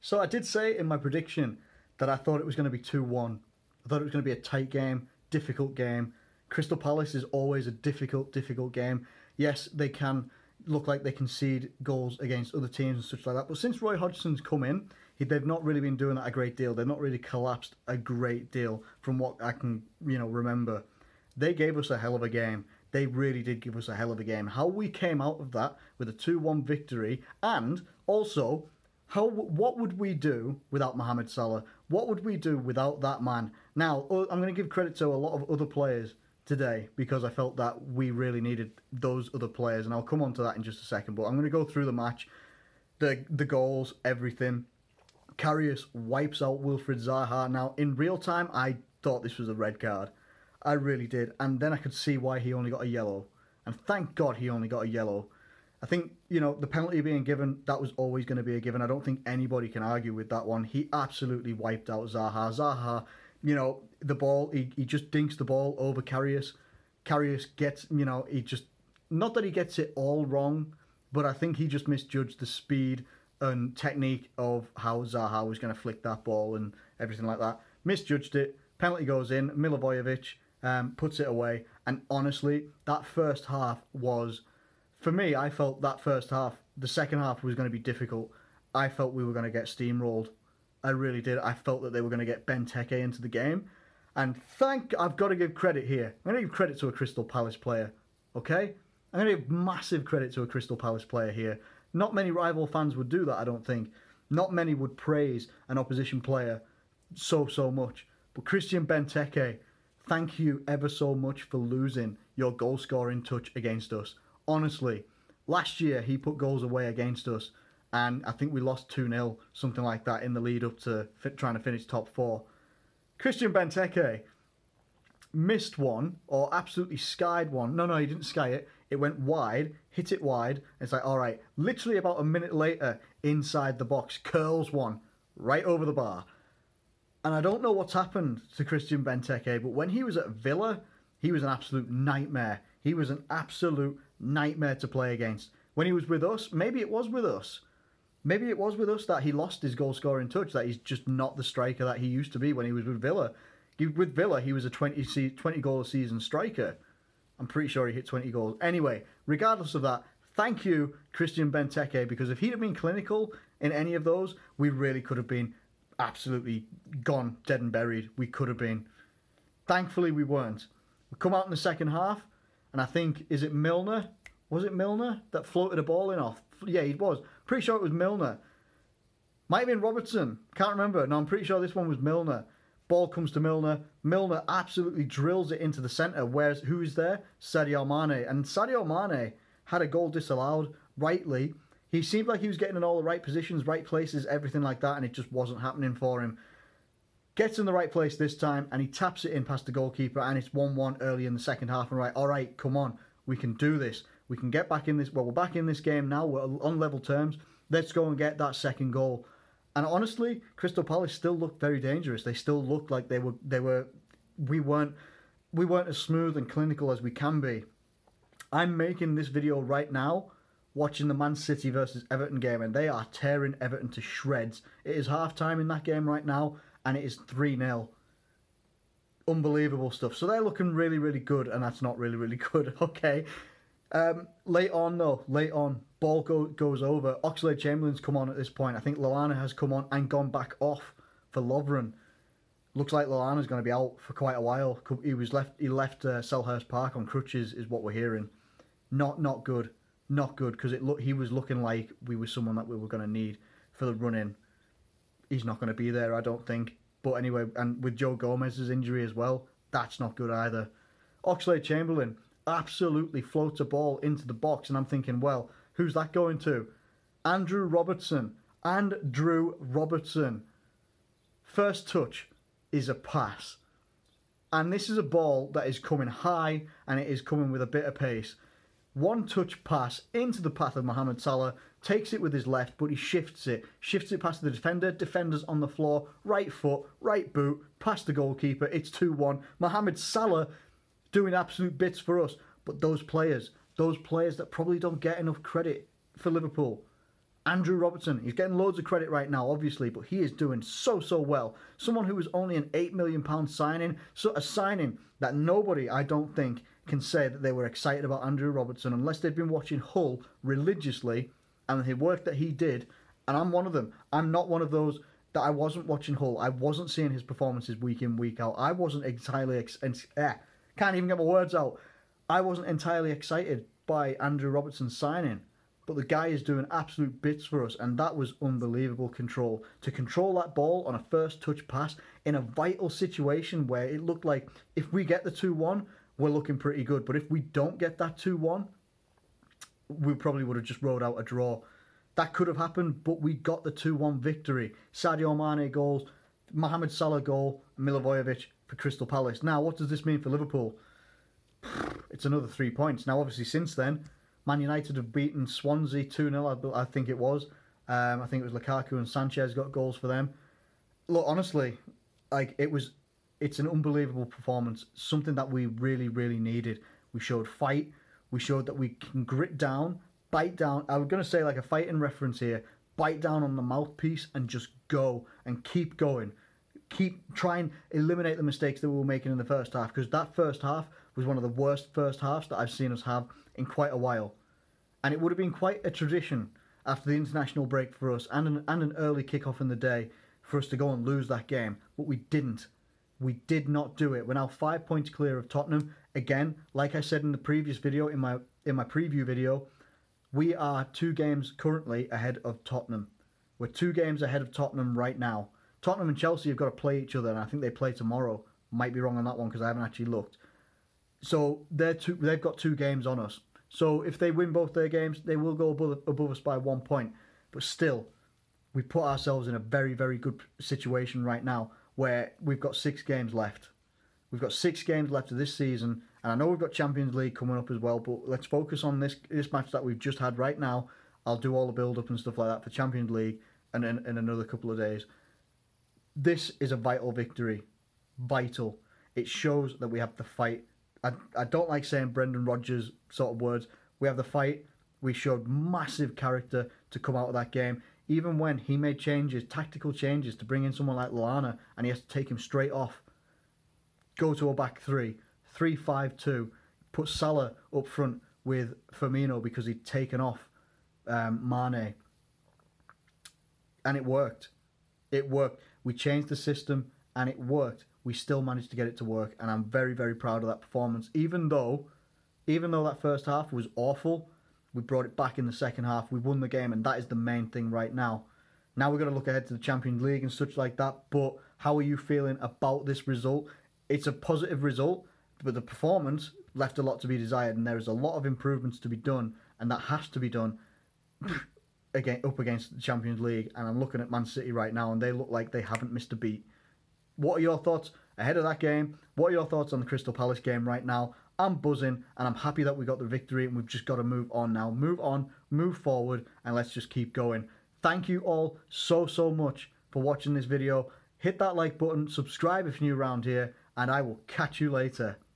So I did say in my prediction that I thought it was going to be 2-1. I thought it was going to be a tight game, difficult game. Crystal Palace is always a difficult game. Yes, they can look like they concede goals against other teams and such like that. But since Roy Hodgson's come in, they've not really been doing that a great deal. They've not really collapsed a great deal from what I can, remember. They gave us a hell of a game. They really did give us a hell of a game. How we came out of that with a 2-1 victory, and also what would we do without Mohamed Salah? What would we do without that man? Now, I'm going to give credit to a lot of other players today because I felt that we really needed those other players, and I'll come on to that in just a second. But I'm going to go through the match, the goals, everything. Karius wipes out Wilfried Zaha. Now, in real time, I thought this was a red card. I really did. And then I could see why he only got a yellow. And thank God he only got a yellow. I think, the penalty being given, that was always going to be a given. I don't think anybody can argue with that one. He absolutely wiped out Zaha. Zaha, the ball, he just dinks the ball over Karius. Karius gets, he just, not that he gets it all wrong, but I think he just misjudged the speed and technique of how Zaha was going to flick that ball and everything like that. Misjudged it. Penalty goes in. Milivojevic puts it away. And honestly, that first half was, for me, I felt that first half, the second half was going to be difficult. I felt we were going to get steamrolled. I really did. I felt that they were going to get Benteke into the game. And I've got to give credit here. I'm going to give credit to a Crystal Palace player. Okay? I'm going to give massive credit to a Crystal Palace player here. Not many rival fans would do that, I don't think. Not many would praise an opposition player so much. But Christian Benteke, thank you ever so much for losing your goal-scoring touch against us. Honestly, last year he put goals away against us, and I think we lost 2-0, something like that, in the lead up to trying to finish top 4. Christian Benteke missed one, or absolutely skied one. No, he didn't sky it. It went wide, hit it wide, and it's like, all right, literally about a minute later, inside the box, curls one right over the bar. And I don't know what's happened to Christian Benteke, but when he was at Villa, he was an absolute nightmare. He was an absolute nightmare to play against. When he was with us, maybe it was with us. Maybe it was with us that he lost his goal-scoring touch, that he's just not the striker that he used to be when he was with Villa. With Villa, he was a 20-goal-a-season striker. I'm pretty sure he hit 20 goals. Anyway, regardless of that, thank you, Christian Benteke, because if he'd have been clinical in any of those, we really could have been absolutely gone, dead and buried. We could have been. Thankfully, we weren't. We come out in the second half, and I think, is it Milner? Was it Milner that floated a ball in off? Yeah, it was. Pretty sure it was Milner. Might have been Robertson. Can't remember. No, I'm pretty sure this one was Milner. Ball comes to Milner. Milner absolutely drills it into the centre. Who is there? Sadio Mané. And Sadio Mané had a goal disallowed, rightly. He seemed like he was getting in all the right positions, right places, everything like that, and it just wasn't happening for him. Gets in the right place this time, and he taps it in past the goalkeeper, and it's 1-1 early in the second half. And right, all right, come on, we can do this. We can get back in this. Well, we're back in this game now. We're on level terms. Let's go and get that second goal. And honestly, Crystal Palace still looked very dangerous. They still looked like we weren't as smooth and clinical as we can be. I'm making this video right now, watching the Man City versus Everton game, and they are tearing Everton to shreds. It is half-time in that game right now, and it is 3-0. Unbelievable stuff. So they're looking really, really good, and that's not really, really good. Okay. Late on, ball goes over. Oxlade-Chamberlain's come on at this point. I think Lallana has come on and gone back off for Lovren. Looks like Lallana's going to be out for quite a while. He left Selhurst Park on crutches, is what we're hearing. Not good. Not good, because he was looking like we were someone that we were going to need for the run-in. He's not going to be there, I don't think. But anyway, and with Joe Gomez's injury as well, that's not good either. Oxlade-Chamberlain absolutely floats a ball into the box, and I'm thinking, well, who's that going to? Andrew Robertson. First touch is a pass. And this is a ball that is coming high, and it is coming with a bit of pace. One touch pass into the path of Mohamed Salah, takes it with his left, but he shifts it past the defender. Defender's on the floor, right foot, right boot, past the goalkeeper. It's 2-1. Mohamed Salah doing absolute bits for us. But those players that probably don't get enough credit for Liverpool, Andrew Robertson, he's getting loads of credit right now, obviously, but he is doing so well. Someone who was only an £8 million signing, so a signing that nobody, I don't think, can say that they were excited about Andrew Robertson unless they've been watching Hull religiously and the work that he did. And I'm one of them. I'm not one of those that I wasn't watching Hull. I wasn't seeing his performances week in, week out. I wasn't entirely... can't even get my words out. I wasn't entirely excited by Andrew Robertson's signing. But the guy is doing absolute bits for us, and that was unbelievable control. To control that ball on a first touch pass in a vital situation where it looked like if we get the 2-1, we're looking pretty good. But if we don't get that 2-1, we probably would have just rode out a draw. That could have happened, but we got the 2-1 victory. Sadio Mané goals, Mohamed Salah goal, Milivojevic for Crystal Palace. Now, what does this mean for Liverpool? It's another 3 points. Now, obviously, since then, Man United have beaten Swansea 2-0, I think it was. I think it was Lukaku and Sanchez got goals for them. Look, honestly, like it's an unbelievable performance. Something that we really needed. We showed fight. We showed that we can grit down, bite down. I was going to say like a fighting reference here. Bite down on the mouthpiece and just go and keep going. Try and eliminate the mistakes that we were making in the first half, because that first half was one of the worst first halves that I've seen us have in quite a while. And it would have been quite a tradition after the international break for us and an early kick-off in the day for us to go and lose that game. But we didn't. We did not do it. We're now 5 points clear of Tottenham. Again, like I said in the previous video, in my preview video, we are 2 games currently ahead of Tottenham. We're 2 games ahead of Tottenham right now. Tottenham and Chelsea have got to play each other, and I think they play tomorrow. Might be wrong on that one because I haven't actually looked. So they've got 2 games on us. So if they win both their games, they will go above us by 1 point. But still, we put ourselves in a very good situation right now where we've got 6 games left. We've got 6 games left of this season, and I know we've got Champions League coming up as well, but let's focus on this match that we've just had right now. I'll do all the build-up and stuff like that for Champions League and in another couple of days. This is a vital victory. Vital. It shows that we have the fight. I don't like saying Brendan Rodgers sort of words. We have the fight. We showed massive character to come out of that game. Even when he made changes, tactical changes, to bring in someone like Lallana, and he has to take him straight off. Go to a back 3-5-2. Put Salah up front with Firmino because he'd taken off Mané. And it worked. It worked. We changed the system and it worked. We still managed to get it to work, and I'm very proud of that performance. Even though that first half was awful, we brought it back in the second half. We won the game, and that is the main thing right now. Now we're going to look ahead to the Champions League and such like that, but how are you feeling about this result? It's a positive result, but the performance left a lot to be desired, and there is a lot of improvements to be done, and that has to be done up against the Champions League. And I'm looking at Man City right now, and they look like they haven't missed a beat. What are your thoughts ahead of that game? What are your thoughts on the Crystal Palace game right now? I'm buzzing, and I'm happy that we got the victory, and we've just got to move on now. Move on, move forward, and let's just keep going. Thank you all so much for watching this video. Hit that like button, subscribe if you're new around here, and I will catch you later.